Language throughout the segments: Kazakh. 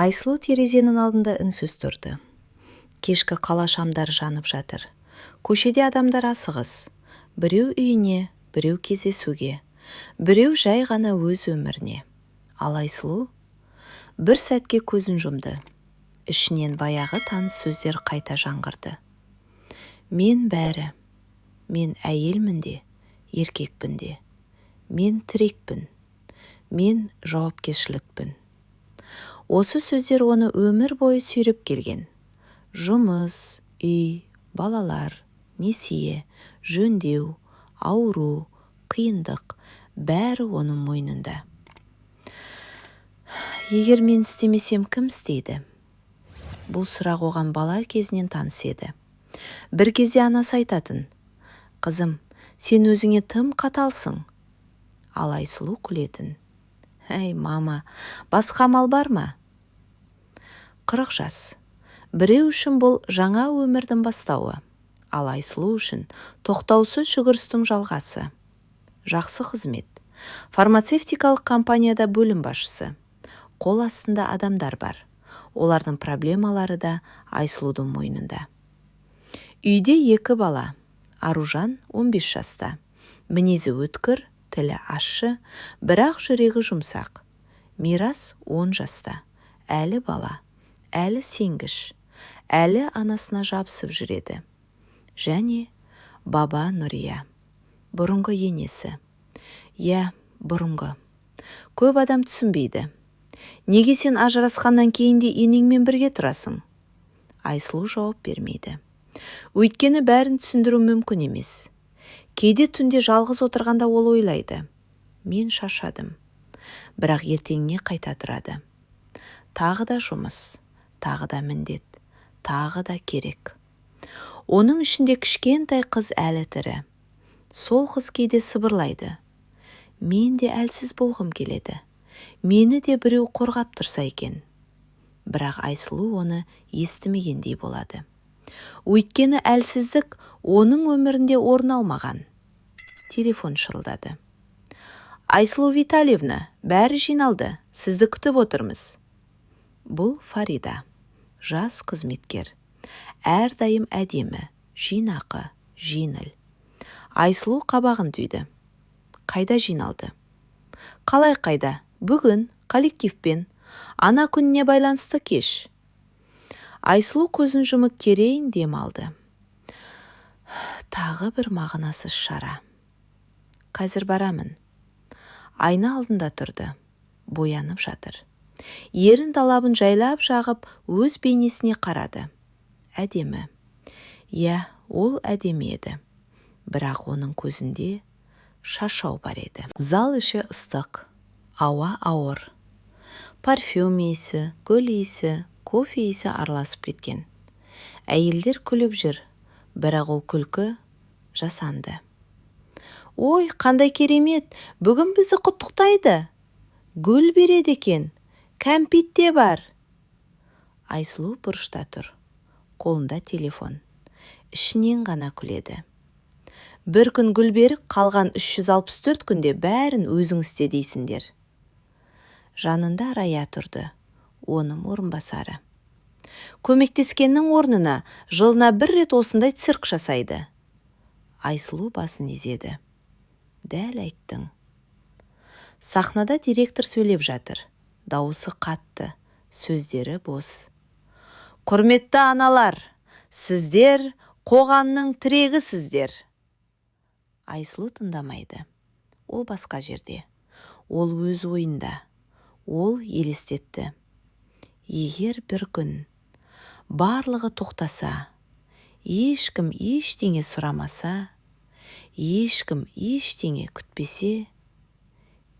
Айсұлу терезенің алдында үнсіз тұрды. Кешкі қала шамдар жанып жатыр. Көшеде адамдар асығыс. Біреу үйіне, біреу кездесуге, біреу жай ғана өз өміріне. Ал Айсұлу бір сәтке көзін жұмды. Ішінен баяғы таныс сөздер қайта жаңғырды. Мен бәрі, мен әйелмін де, еркекпін де, мен тірекпін, мен жауапкершілікпін. Осы сөздер оны өмір бойы сүйреп келген. Жұмыс, үй, балалар, несие, жөндеу, ауру, қиындық, бәрі оның мойнында. Егер мен істемесем, кім істейді? Бұл сұрақ оған бала кезінен таныс еді. Бір кезде анасы айтатын: «Қызым, сен өзіңе тым қаталсың». Ал Айсұлу күлетін: «Әй, мама, басқа амал бар ма?» 40 жас. Біреу үшін бұл жаңа өмірдің бастауы, ал Айсұлу үшін тоқтаусыз жүгірістің жалғасы. Жақсы қызмет. Фармацевтикалық компанияда бөлім басшысы. Қол астында адамдар бар. Олардың проблемалары да Айсұлудың мойнында. Үйде 2 бала. Аружан 15 жаста. Мінезі өткір, тілі ащы, бірақ жүрегі жұмсақ. Мирас 10 жаста. Әлі бала, әлі сенгіш, әлі анасына жабысып жүреді. Және баба Нұрия, бұрынғы енесі. Бұрынғы. Көп адам түсінбейді. Неге сен ажырасқаннан кейін де енеңмен бірге тұрасың? Айсұлу жауап бермейді. Өйткені бәрін түсіндіру мүмкін емес. Кейде түнде жалғыз отырғанда ол ойлайды: мен шаршадым. Бірақ ертеңіне қайта тұрады. Тағы да жұмыс, тағы да міндет, тағы да керек. Оның ішінде кішкентай қыз әлі тірі. Сол қыз кейде сыбырлайды: мен де әлсіз болғым келеді. Мені де біреу қорғап тұрса екен. Бірақ Айсұлу оны естімегендей болады. Өйткені әлсіздік оның өмірінде орын алмаған. Телефон шырылдады. «Айсұлу Витальевна, бәрі жиналды, сізді күтіп отырмыз». Бұл Фарида, жас қызметкер. Әрдайым әдемі, жинақы, жеңіл. Айсұлу қабағын түйді. Қайда жиналды? Қалай қайда? Бүгін коллективпен. Ана күніне байланысты кеш. Айсұлу көзін жұмып терең дем алды. Тағы бір мағынасыз шара. Қазір барамын. Айна алдында тұрды. Боянып жатыр. Ерін талабын жайлап жағып, өз бейнесіне қарады. Әдемі. Ол әдемі еді. Бірақ оның көзінде шашау бар еді. Зал іші ыстық. Ауа ауыр. Парфюм иісі, гүл иісі, кофе иісі араласып кеткен. Әйелдер күліп жүр, бірақ ол күлкі жасанды. «Ой, қандай керемет, бүгін бізді құттықтайды. Гүл береді екен, кәмпит те бар». Айсұлу бұрышта тұр. Қолында телефон. Ішінен ғана күледі. Бір күн гүл беріп, қалған 364 күнде бәрін өзің істе дейсіңдер. Жанында Рая тұрды, оның орынбасары. Көмектескеннің орнына жылына 1 рет осындай цирк жасайды. Айсұлу басын изеді. Дәл айттың. Сахнада директор сөйлеп жатыр. Дауысы қатты, сөздері бос. «Құрметті аналар, сіздер қоғамның тірегісіздер». Айсұлу тыңдамайды. Ол басқа жерде. Ол өз ойында. Ол елестетті. Егер бір күн барлығы тоқтаса, ешкім ештеңе сұрамаса, ешкім ештеңе күтпесе,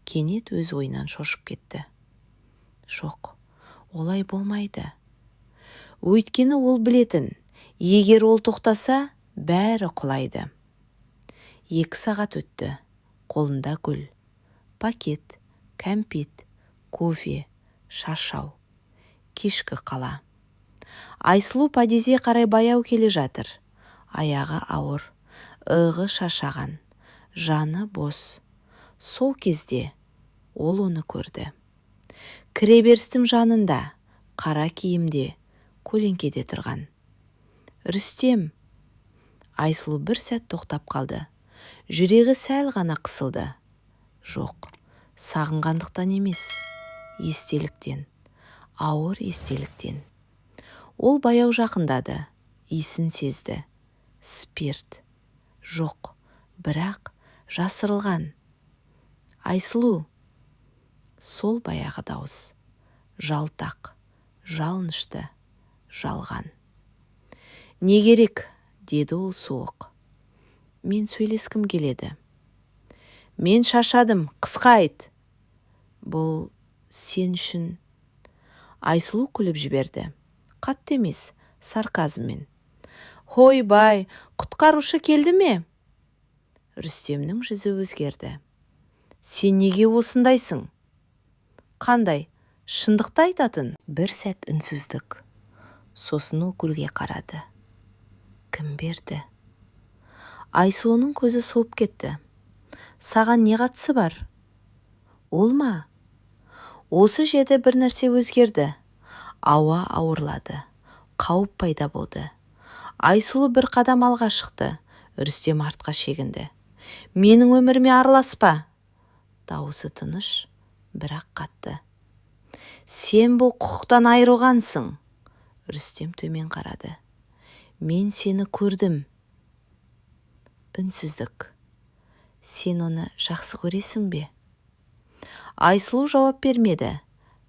кенет өз ойынан шошып кетті. Жоқ, олай болмайды. Өйткені ол білетін, егер ол тоқтаса, бәрі құлайды. 2 сағат өтті. Қолында гүл, пакет, кәмпит, кофе, шашау. Кешкі қала. Айсұлу подъезге қарай баяу келе жатыр. Аяғы ауыр, ығы шашаған, жаны бос. Сол кезде ол оны көрді. Кіреберістің жанында қара киімде, көлеңкеде тұрған. Рүстем! Айсұлу бір сәт тоқтап қалды. Жүрегі сәл ғана қысылды. Жоқ, сағынғандықтан емес, естеліктен, ауыр естеліктен. Ол баяу жақындады, иісін сезді. Спирт. Жоқ, бірақ жасырылған. Айсұлу! Сол баяғы дауыс. Жалтақ, жалынышты, жалған. Не керек? Деді ол суық. Мен сөйлескім келеді. Мен шашадым, қысқа айт. Бұл сен үшін. Айсұлу күліп жіберді. Қатты емес, сарказммен. Хой бай, құтқарушы келді ме? Рүстемнің жүзі өзгерді. Сен неге осындайсың? Қандай? Шындықты айтатын? Бір сәт үнсіздік. Сосын ол гүлге қарады. Кім берді? Айсұлуның көзі суып кетті. Саған не қатысы бар? Ол ма? Осы жерде бір нәрсе өзгерді. Ауа ауырлады. Қауіп пайда болды. Айсұлу бір қадам алға шықты. Рүстем артқа шегінді. Менің өміріме араласпа. Дауысы тыныш, бірақ қатты. Сен бұл құқықтан айырылғансың. Рүстем төмен қарады. Мен сені көрдім. Үнсіздік. Сен оны жақсы көресің бе? Айсұлу жауап бермеді,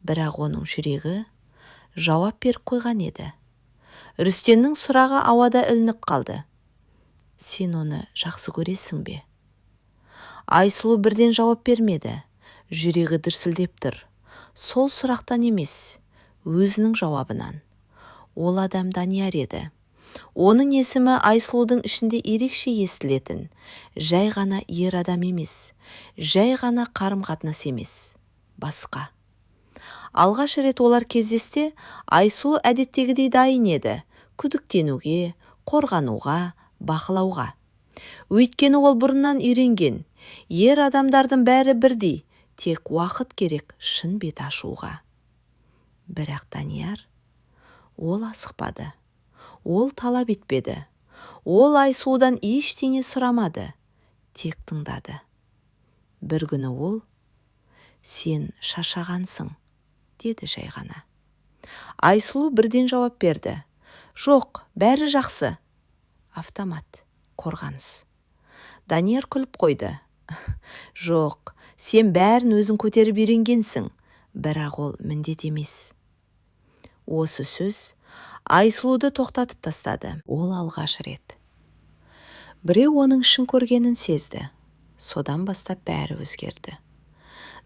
бірақ оның жүрегі жауап беріп қойған еді. Рүстемнің сұрағы ауада ілініп қалды. Сен оны жақсы көресің бе? Айсұлу бірден жауап бермеді. Жүрегі дүрсілдеп тұр. Сол сұрақтан емес, өзінің жауабынан. Ол адам Данияр еді. Оның есімі Айсұлудың ішінде ерекше естілетін. Жай ғана ер адам емес, жай ғана қарым-қатынас емес, басқа. Алғаш рет олар кездесте Айсұлу әдеттегідей дайын еді. Күдіктенуге, қорғануға, бақылауға. Өйткені ол бұрыннан үйренген. Ер адамдардың бәрі бірдей, тек уақыт керек шын бет ашуға. Бірақ Данияр, ол асықпады. Ол талап етпеді. Ол Айсұлудан ештеңе сұрамады. Тек тыңдады. Бір күні ол, сен шашағансың, деді жай ғана. Айсұлу бірден жауап берді. Жоқ, бәрі жақсы. Автомат, қорғаныс. Данияр күліп қойды. Жоқ, сен бәрін өзің көтеріп үйренгенсің, бірақ ол міндет емес. Осы сөз Айсұлуды тоқтатып тастады. Ол алғаш рет. Біреу оның ішін көргенін сезді. Содан бастап бәрі өзгерді.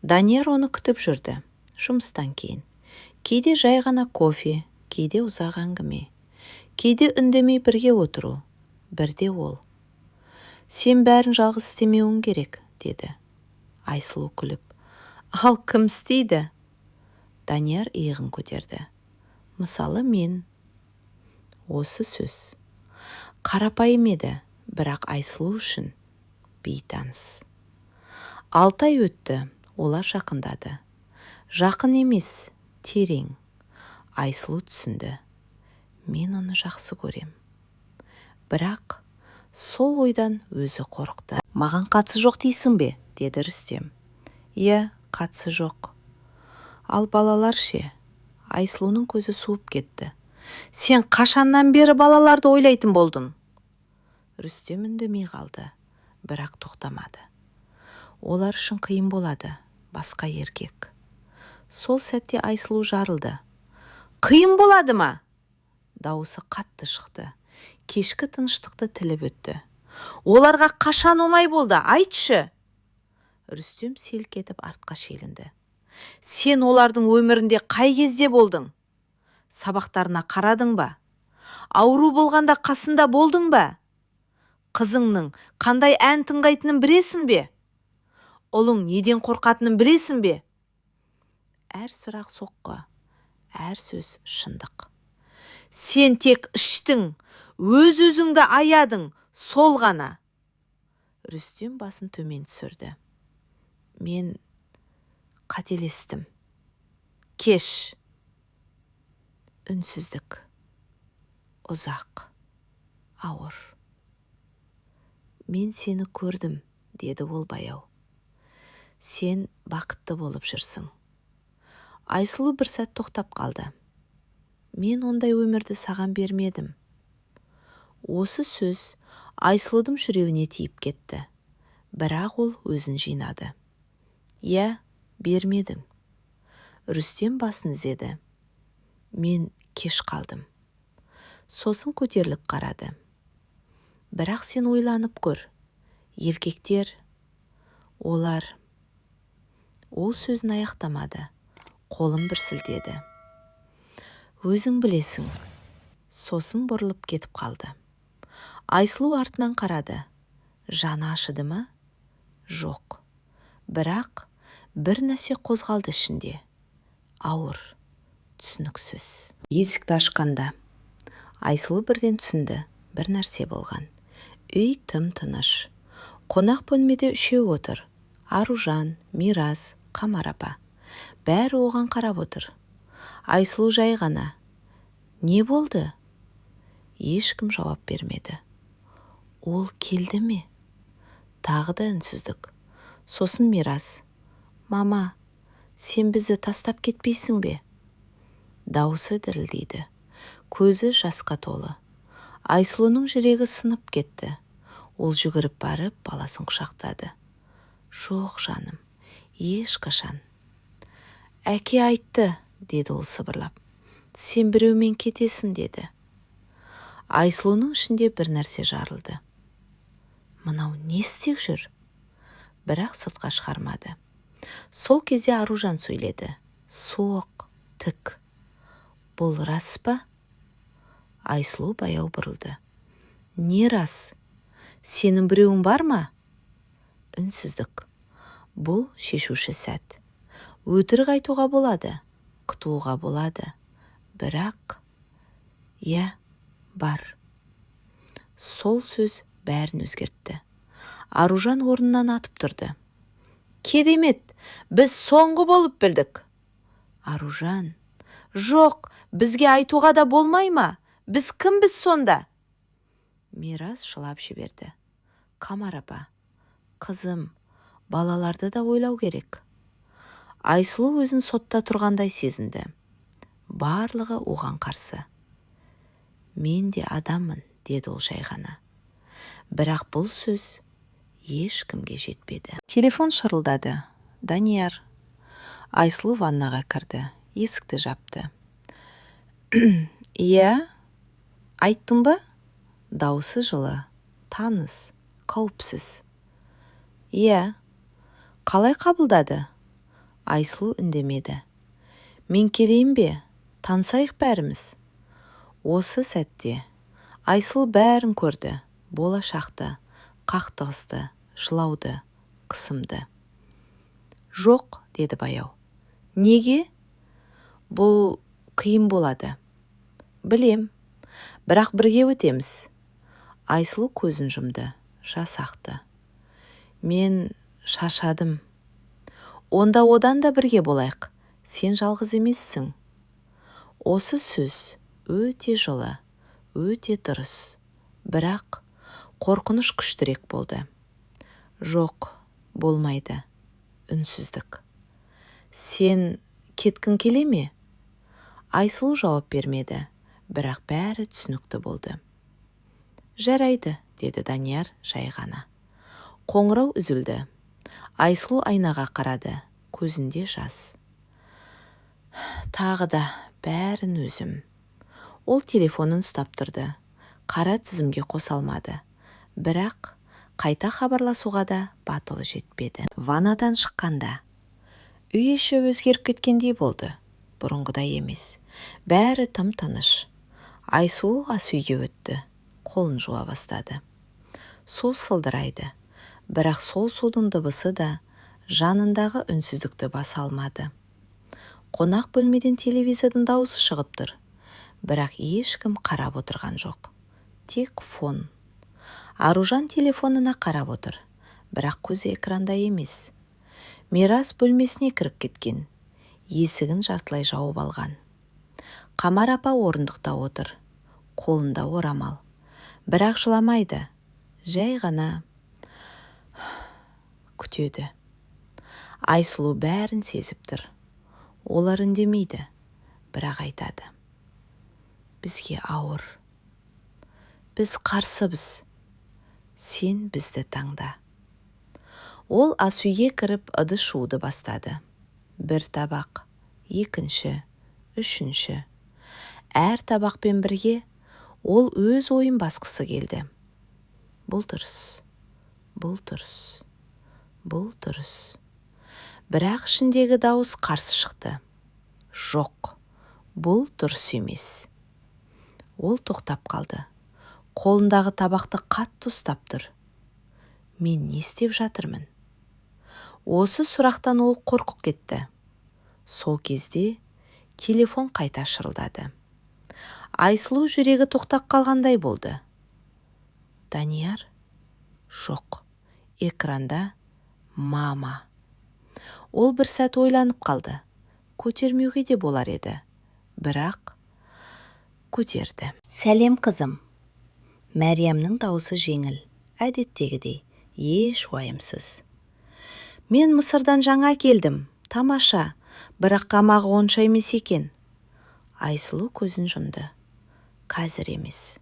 Данияр оны күтіп жүрді. Жұмыстан кейін. Кейде жай ғана кофе, кейде ұзақ әңгіме. Кейде үндемей бірге отыру. Бірде ол. Сен бәрін жалғыз істемеуің керек, деді. Айсұлу күліп. Ал кім істейді? Данияр иығын көтерді. Мысалы мен. Осы сөз. Қарапайым еді, бірақ Айсұлу үшін бейтаныс. 6 ай өтті, олар жақындады. Жақын емес, терең. Айсұлу түсінді. Мен оны жақсы көрем. Бірақ сол ойдан өзі қорықты. Маған қатысы жоқ дейсің бе? Деді Рүстем. Иә, қатысы жоқ. Ал балалар ше? Айсұлуның көзі суып кетті. Сен қашаннан бері балаларды ойлайтын болдың? Рүстем үндемей қалды, бірақ тоқтамады. Олар үшін қиын болады, басқа еркек. Сол сәтте Айсұлу жарылды. Қиын болады ма? Дауысы қатты шықты. Кешкі тыныштықты тіліп өтті. Оларға қашан оңай болды, айтшы. Рүстем селк етіп артқа шегінді. Сен олардың өмірінде қай кезде болдың? Сабақтарына қарадың ба? Ауру болғанда қасында болдың ба? Қызыңның қандай ән тыңдайтынын білесің бе? Ұлың неден қорқатынын білесің бе? Әр сұрақ соққы, әр сөз шындық. Сен тек іштің, өз-өзіңді аядың, сол ғана. Рүстем басын төмен түсірді. Мен қателестім. Кеш. Үнсіздік. Ұзақ. Ауыр. Мен сені көрдім, деді ол баяу. Сен бақытты болып жүрсің. Айсұлу бір сәт тоқтап қалды. Мен ондай өмірді саған бермедім. Осы сөз Айсұлудың жүрегіне тиіп кетті. Бірақ ол өзін жинады. Иә, бермедің. Рүстем басын изеді. Мен кеш қалдым. Сосын көтеріліп қарады. Бірақ сен ойланып көр. Еркектер, олар... Ол сөзін аяқтамады. Қолын бір сілтеді. Өзің білесің. Сосын бұрылып кетіп қалды. Айсұлу артынан қарады. Жаны ашыды ма? Жоқ. Бірақ бір нәрсе қозғалды ішінде. Ауыр, түсініксіз. Есікті ашқанда Айсұлу бірден түсінді. Бір нәрсе болған. Үй тым-тыныш. Қонақ бөлмеде үшеу отыр. Аружан, Мирас, Қамар апа. Бәрі оған қарап отыр. Айсұлу жай ғана. Не болды? Ешкім жауап бермеді. Ол келді ме? Тағы да үнсіздік. Сосын Мирас. Мама, сен бізді тастап кетпейсің бе? Дауысы дірілдейді. Көзі жасқа толы. Айсұлуның жүрегі сынып кетті. Ол жүгіріп барып баласын құшақтады. Жоқ жаным, ешқашан. Әке айтты, деді ол сыбырлап. Сен біреумен кетесің, деді. Айсұлуның ішінде бір нәрсе жарылды. Мынау не істеп жүр? Бірақ сыртқа шығармады. Сол кезде Аружан сөйледі. Соқ, тік. Бұл рас па? Айсұлу баяу бұрылды. Не рас? Сенің біреуің бар ма? Үнсіздік. Бұл шешуші сәт. Өтірік айтуға болады, күтуға болады. Бірақ, иә, бар. Сол сөз бәрін өзгертті. Аружан орнынан атып тұрды. Кедемет, біз соңғы болып білдік. Аружан, жоқ, бізге айтуға да болмай ма? Біз кімбіз сонда? Мирас жылап жіберді. Қамар апа, қызым, балаларды да ойлау керек. Айсұлу өзін сотта тұрғандай сезінді. Барлығы оған қарсы. Мен де адаммын, деді ол жай ғана. Бірақ бұл сөз ешкімге жетпеді. Телефон шырылдады. Данияр. Айсұлу ваннаға кірді. Есікті жапты. Иә, айттың ба? Даусы жылы, таныс, қауіпсіз. Иә, қалай қабылдады? Айсұлу үндемеді. Мен келейін бе? Танысайық бәріміз. Осы сәтте Айсұлу бәрін көрді. Болашақты, қақтығысты, жылауды, қысымды. Жоқ, деді баяу. Неге? Бұл қиын болады. Білем, бірақ бірге өтеміз. Айсұлу көзін жұмды, жас ақты. Мен шашадым. Онда одан да бірге болайық. Сен жалғыз емессің. Осы сөз өте жылы, өте дұрыс. Бірақ қорқыныш күштірек болды. Жоқ, болмайды. Үнсіздік. Сен кеткің келе ме? Айсұлу жауап бермеді, бірақ бәрі түсінікті болды. Жарайды, деді Данияр жай ғана. Қоңырау үзілді. Айсұлу айнаға қарады, көзінде жас. Тағы да бәрін өзім. Ол телефонын ұстап тұрды. Қара тізімге қосалмады. Бірақ қайта хабарласуға да батылы жетпеді. Ваннадан шыққанда үй іші өзгеріп кеткендей болды. Бұрынғыдай емес. Бәрі тым-тыныш. Айсұлу ас үйге өтті. Қолын жуа бастады. Су сылдырайды. Бірақ сол судың дыбысы да жанындағы үнсіздікті баса алмады. Қонақ бөлмеден телевизордың дауысы шығып тұр. Бірақ ешкім қарап отырған жоқ. Тек фон. Аружан телефонына қарап отыр. Бірақ көзі экранда емес. Мирас бөлмесіне кіріп кеткен. Есігін жартылай жауып алған. Қамар апа орындықта отыр, қолында орамал. Бірақ жыламайды, жай ғана күтеді. Айсұлу бәрін сезіп тұр. Олар үндемейді, бірақ айтады: бізге ауыр. Біз қарсыбыз. Сен бізді таңда. Ол ас үйге кіріп ыдыс жууды бастады. Бір табақ, екінші, үшінші. Әр табақпен бірге ол өз ойын басқысы келді. Бұл дұрыс, бұл дұрыс, бұл дұрыс. Бірақ ішіндегі дауыс қарсы шықты. Жоқ, бұл дұрыс емес. Ол тоқтап қалды. Қолындағы табақты қатты ұстап тұр. Мен не істеп жатырмын? Осы сұрақтан ол қорқып кетті. Сол кезде телефон қайта шырылдады. Айсұлу жүрегі тоқтап қалғандай болды. Данияр? Жоқ. Экранда мама. Ол бір сәт ойланып қалды. Көтермеуге де болар еді. Бірақ көтерді. Сәлем қызым. Мәриямның дауысы жеңіл, әдеттегідей, еш уайымсыз. Мен Мысырдан жаңа келдім, тамаша, бірақ қамағы онша емес екен. Айсұлу көзін жұмды. Қазір емес.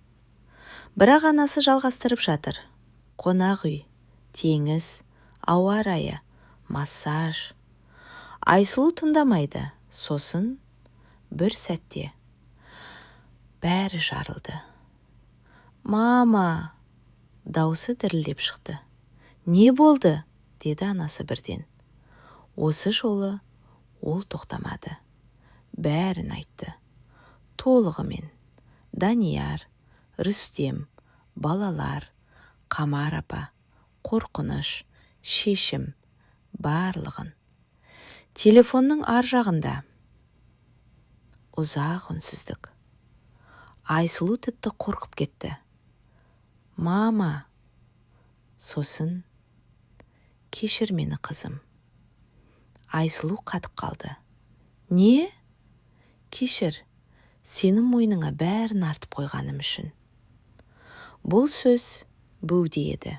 Бірақ анасы жалғастырып жатыр. Қонақ үй, теңіз, ауа райы, массаж. Айсұлу тыңдамайды. Сосын бір сәтте бәрі жарылды. Мама! Даусы дірілдеп шықты. Не болды? Деді анасы бірден. Осы жолы ол тоқтамады. Бәрін айтты. Толығымен. Данияр, Рүстем, балалар, Қамар апа, қорқыныш, шешім, барлығын. Телефонның ар жағында ұзақ үнсіздік. Айсұлу тіпті қорқып кетті. Мама! Сосын: кешір мені, қызым. Айсұлу қатып қалды. Не? Кешір, сенің мойныңа бәрін артып қойғаным үшін. Бұл сөз бөгде еді,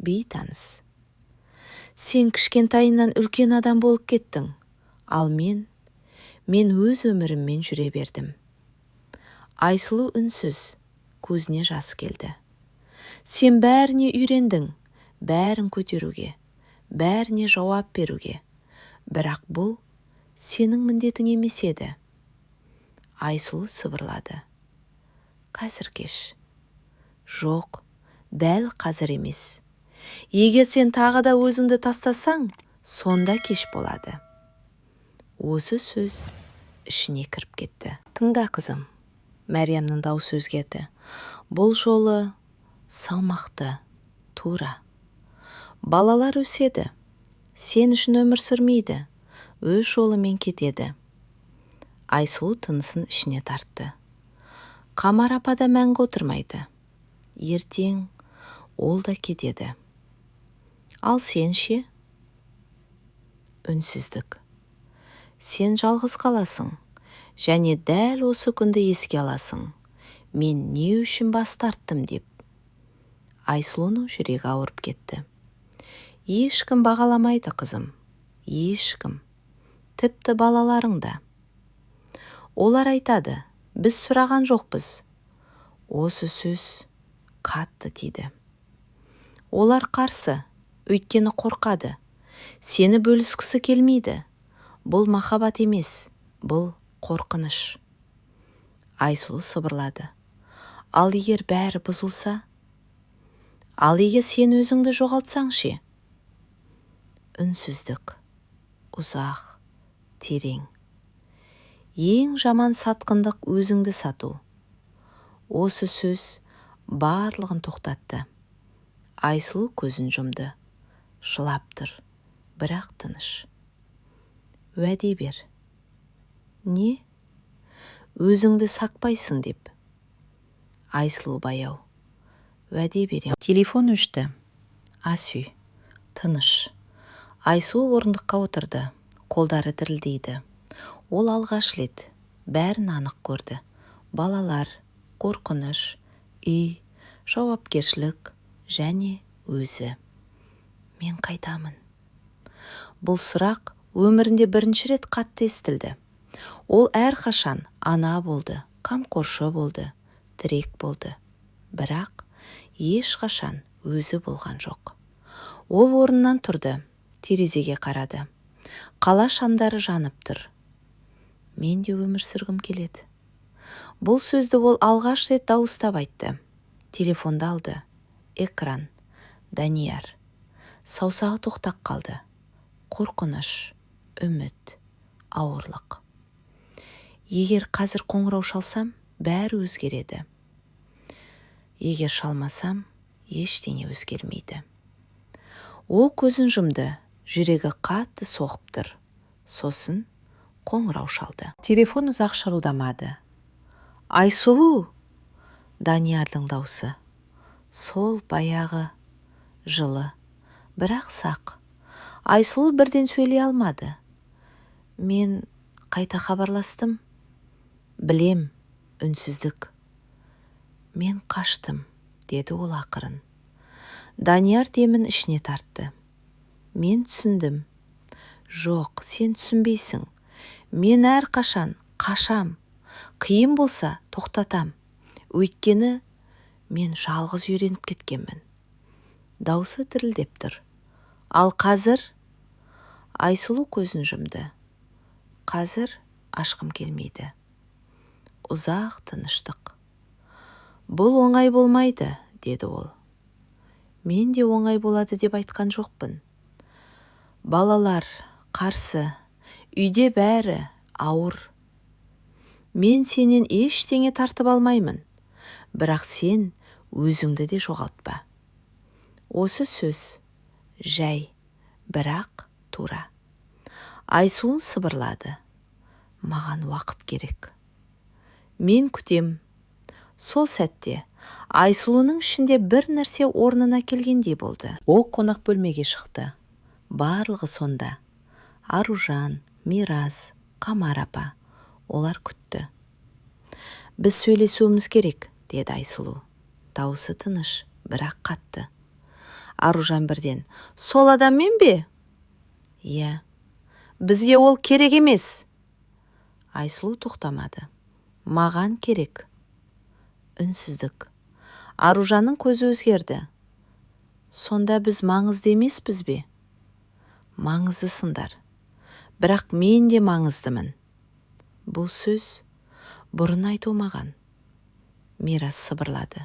бейтаныс. Сен кішкентайынан үлкен адам болып кеттің, ал мен өз өміріммен жүре бердім. Айсұлу үнсіз, көзіне жас келді. Сен бәріне үйрендің, бәрін көтеруге, бәріне жауап беруге. Бірақ бұл сенің міндетің емес еді. Айсұлу сыбырлады. Қазір кеш. Жоқ, дәл қазір емес. Егер сен тағы да өзіңді тастасаң, сонда кеш болады. Осы сөз ішіне кіріп кетті. Тыңда, қызым. Мәриямның дауысы өзгерді. Бұл жолы салмақты, тура. Балалар өседі. Сен үшін өмір сүрмейді. Өз жолымен кетеді. Айсұлу тынысын ішіне тартты. Қамар апа да мәңгі отырмайды. Ертең ол да кетеді. Ал сен ше? Үнсіздік. Сен жалғыз қаласың. Және дәл осы күнді еске аласың. Мен не үшін бас тарттым деп. Айсұлуның жүрегі ауырып кетті. Ешкім бағаламайды, қызым. Ешкім. Тіпті балаларың да. Олар айтады, біз сұраған жоқпыз. Осы сөз қатты тиді. Олар қарсы, өйткені қорқады. Сені бөліскісі келмейді. Бұл махаббат емес, бұл қорқыныш. Айсұлу сыбырлады. Ал егер бәрі бұзылса? Ал егер сен өзіңді жоғалтсаң ше? Үнсіздік. Ұзақ, терең. Ең жаман сатқындық өзіңді сату. Осы сөз барлығын тоқтатты. Айсұлу көзін жұмды. Жылап тұр, бірақ тыныш. Уәде бер. Не? Өзіңді сақпайсың деп. Айсұлу баяу. Уәде берем. Телефон өшті. Ас үй. Тыныш. Айсұлу орындыққа отырды. Қолдары дірілдейді. Ол алғаш рет бәрін анық көрді. Балалар, қорқыныш, үй, жауапкершілік және өзі. Мен қайтамын? Бұл сұрақ өмірінде бірінші рет қатты естілді. Ол әрқашан ана болды, қамқоршы болды, тірек болды. Бірақ ешқашан өзі болған жоқ. Ол орнынан тұрды, терезеге қарады. Қала шамдары жанып тұр. Мен де өмір сүргім келеді. Бұл сөзді ол алғаш рет дауыстап айтты. Телефонды алды. Экран. Данияр. Саусағы тоқтап қалды. Қорқыныш, үміт, ауырлық. Егер қазір қоңырау шалсам, бәрі өзгереді. Егер шалмасам, ештеңе өзгермейді. Ол көзін жұмды, жүрегі қатты соғып тұр. Сосын қоңырау шалды. Телефон ұзақ шырылдамады. Айсұлу! Даниярдың даусы. Сол баяғы, жылы, бірақ сақ. Айсұлу бірден сөйлей алмады. Мен қайта хабарластым. Білем, үнсіздік. Мен қаштым, деді ол ақырын. Данияр демін ішіне тартты. Мен түсіндім. Жоқ, сен түсінбейсің. Мен әрқашан қашам. Қиын болса тоқтатам. Өйткені мен жалғыз үйреніп кеткенмін. Даусы дірілдеп тұр. Ал қазір? Айсұлу көзін жұмды. Қазір ашқым келмейді. Ұзақ тыныштық. Бұл оңай болмайды, деді ол. Мен де оңай болады деп айтқан жоқпын. Балалар, қарсы, үйде бәрі ауыр. Мен сенен ештеңе тартып алмаймын, бірақ сен өзіңді де жоғалтпа. Осы сөз жай, бірақ тура. Айсұлу сыбырлады. Маған уақыт керек. Мен күтем. Сол сәтте Айсұлуның ішінде бір нәрсе орнына келгендей болды. Ол қонақ бөлмеге шықты. Барлығы сонда. Аружан, Мирас, Қамар апа. Олар күтті. Біз сөйлесуіміз керек, деді Айсұлу. Даусы тыныш, бірақ қатты. Аружан бірден, сол адаммен бе? Иә. Бізге ол керек емес. Айсұлу тоқтамады. Маған керек. Үнсіздік. Аружанның көзі өзгерді. Сонда біз маңызды емеспіз бе? Маңыздысыңдар. Бірақ мен де маңыздымын. Бұл сөз бұрын айтылмаған. Мирас сыбырлады.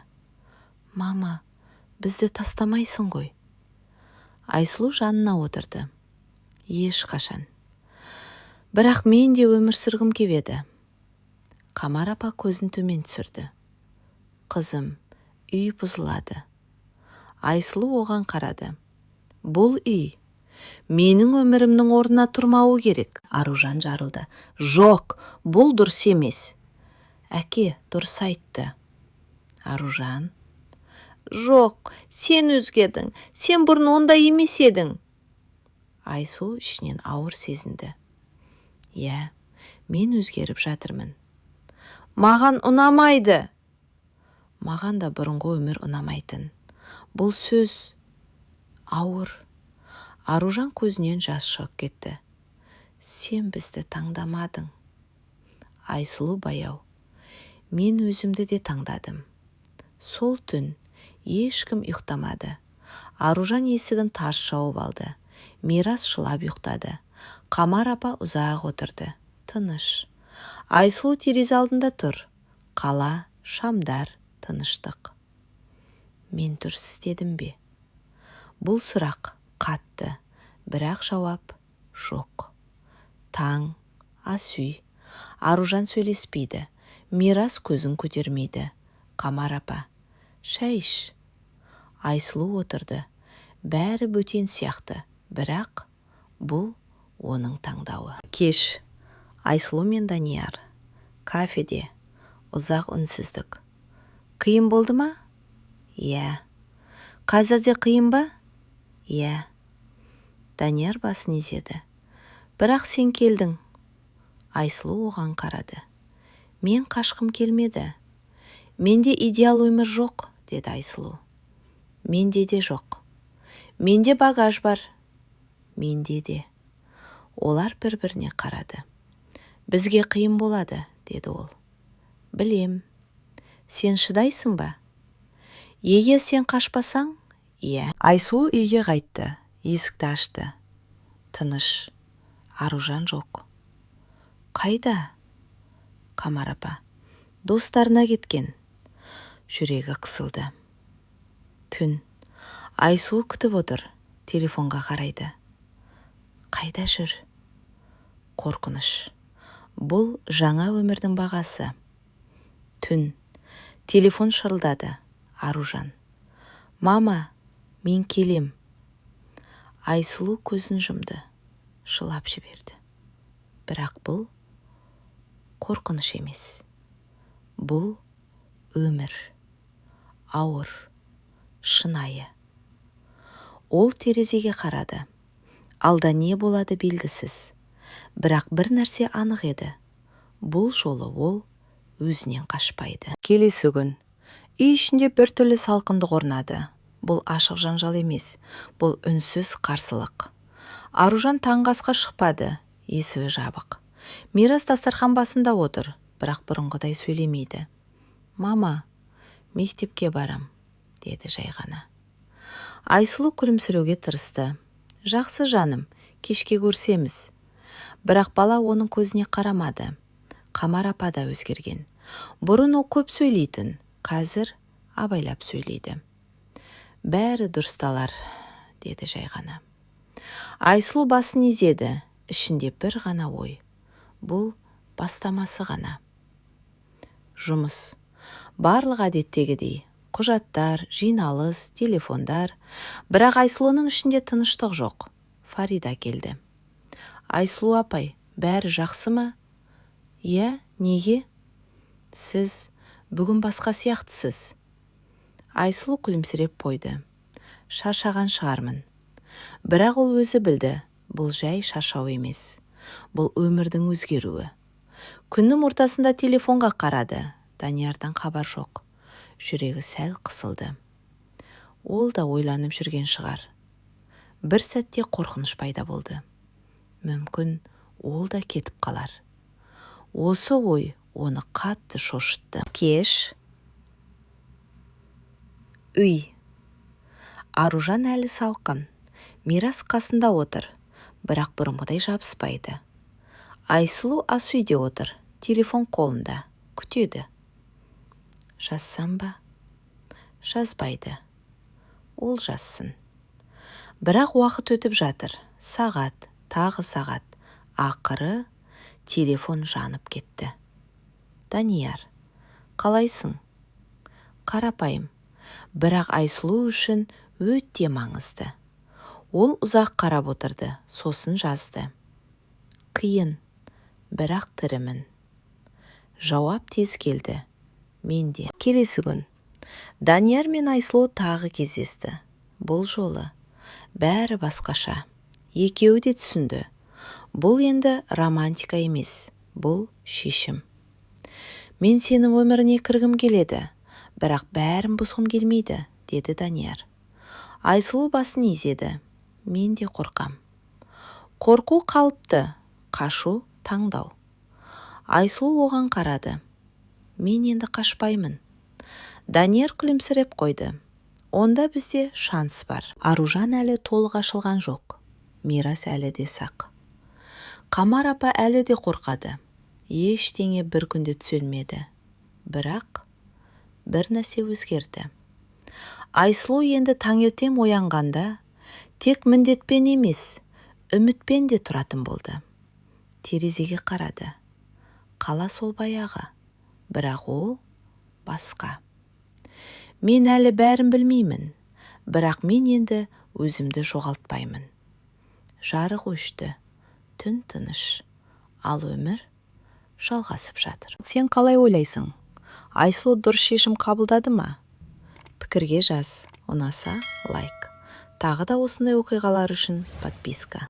Мама, бізді тастамайсың ғой. Айсұлу жанына отырды. Ешқашан. Бірақ мен де өмір сүргім келеді. Қамар апа көзін төмен түсірді. Қызым, үй бұзылады. Айсұлу оған қарады. Бұл үй менің өмірімнің орнына тұрмауы керек. Аружан жарылды. Жоқ, бұл дұрыс емес. Әке, дұрыс айтты. Аружан. Жоқ, сен өзгердің. Сен бұрын ондай емес едің. Айсұлу ішінен ауыр сезінді. Иә, мен өзгеріп жатырмын. Маған ұнамайды. Маған да бұрынғы өмір ұнамайтын. Бұл сөз ауыр. Аружан көзінен жас шығып кетті. Сен бізді таңдамадың. Айсұлу баяу. Мен өзімді де таңдадым. Сол түн ешкім ұйықтамады. Аружан есігін тарс жауып алды. Мирас жылап ұйықтады. Қамар апа ұзақ отырды. Тыныш. Айсұлу терезе алдында тұр. Қала, шамдар, тыныштық. Мен дұрыс істедім бе? Бұл сұрақ қатты, бірақ жауап жоқ. Таң, ас үй. Аружан сөйлеспейді. Мирас көзін көтермейді. Қамар апа, шай іш. Айсұлу отырды. Бәрі бөтен сияқты, бірақ бұл оның таңдауы. Кеш. Айсұлу мен Данияр. Кафеде. Ұзақ үнсіздік. Қиын болды ма? Иә. Қазір де қиын ба? Иә. Данияр басын изеді. Бірақ сен келдің. Айсұлу оған қарады. Мен қашқым келмеді. Менде идеал өмір жоқ, деді Айсұлу. Менде де жоқ. Менде багаж бар. Менде де. Олар бір-біріне қарады. Бізге қиын болады, деді ол. Білем. Сен шыдайсың ба? Егер сен қашпасаң, иә. Айсұлу үйге қайтты, есікті ашты. Тыныш. Аружан жоқ. Қайда? Қамар апа. Достарына кеткен. Жүрегі қысылды. Түн. Айсұлу күтіп отыр. Телефонға қарайды. Қайда жүр? Қорқыныш. Бұл жаңа өмірдің бағасы. Түн. Телефон шырылдады. Аружан. Мама, мен келем. Айсұлу көзін жұмды. Жылап жіберді. Бірақ бұл қорқыныш емес. Бұл өмір. Ауыр. Шынайы. Ол терезеге қарады. Алда не болады белгісіз. Бірақ бір нәрсе анық еді. Бұл жолы ол өзінен қашпайды. Келесі күн. Үй ішінде біртүрлі салқындық орнады. Бұл ашық жанжал емес. Бұл үнсіз қарсылық. Аружан таңғы асқа шықпады. Есігі жабық. Мирас дастархан басында отыр. Бірақ бұрынғыдай сөйлемейді. Мама, мектепке барам, деді жай ғана. Айсұлу күлімсіреуге тырысты. Жақсы жаным, кешке көрсеміз. Бірақ бала оның көзіне қарамады. Қамар апа да өзгерген. Бұрын ол көп сөйлейтін, қазір абайлап сөйлейді. Бәрі дұрысталар, деді жай ғана. Айсұлу басын изеді, ішінде бір ғана ой. Бұл бастамасы ғана. Жұмыс. Барлық әдеттегідей. Құжаттар, жиналыс, телефондар. Бірақ Айсұлуның ішінде тыныштық жоқ. Фарида келді. Айсұлу апай, бәрі жақсы ма? Иә, неге? Сіз бүгін басқа сияқтысыз. Айсұлу күлімсіреп қойды. Шаршаған шығармын. Бірақ ол өзі білді. Бұл жай шаршау емес. Бұл өмірдің өзгеруі. Күннің ортасында телефонға қарады. Даниярдан хабар жоқ. Жүрегі сәл қысылды. Ол да ойланып жүрген шығар. Бір сәтте қорқыныш пайда болды. Мүмкін ол да кетіп қалар. Осы ой оны қатты шошытты. Кеш. Үй. Аружан әлі салқын. Мирас қасында отыр, бірақ бұрынғыдай жабыспайды. Айсұлу ас үйде отыр, телефон қолында, күтеді. Жазсам ба? Жазбайды. Ол жазсын. Бірақ уақыт өтіп жатыр. Сағат, тағы сағат. Ақыры телефон жанып кетті. Данияр, қалайсың? Қарапайым. Бірақ Айсұлу үшін өте маңызды. Ол ұзақ қарап отырды, сосын жазды. Қиын, бірақ тірімін. Жауап тез келді. Менде. Келесі күн. Данияр мен Айсұлу тағы кездесті. Бұл жолы бәрі басқаша. Екеуі де түсінді. Бұл енді романтика емес. Бұл шешім. Мен сенің өміріне кіргім келеді, бірақ бәрін бұзғым келмейді, деді Данияр. Айсұлу басын изеді. Мен де қорқам. Қорқу қалыпты, қашу таңдау. Айсұлу оған қарады. Мен енді қашпаймын. Данияр күлімсіреп қойды. Онда бізде шанс бар. Аружан әлі толық ашылған жоқ. Мирас әлі де сақ. Қамар апа әлі де қорқады. Ештеңе бір күнде түзелмеді. Бірақ бір нәрсе өзгерді. Айсұлу енді таңертең оянғанда тек міндетпен емес, үмітпен де тұратын болды. Терезеге қарады. Қала сол баяғы. Бірақ ол басқа. Мен әлі бәрін білмеймін, бірақ мен енді өзімді жоғалтпаймын. Жарық өшті, түн тыныш, ал өмір жалғасып жатыр. Сен қалай ойлайсың? Айсұлу дұрыс шешім қабылдады ма? Пікірге жаз, ұнаса лайк. Тағы да осындай оқиғалар үшін подписка.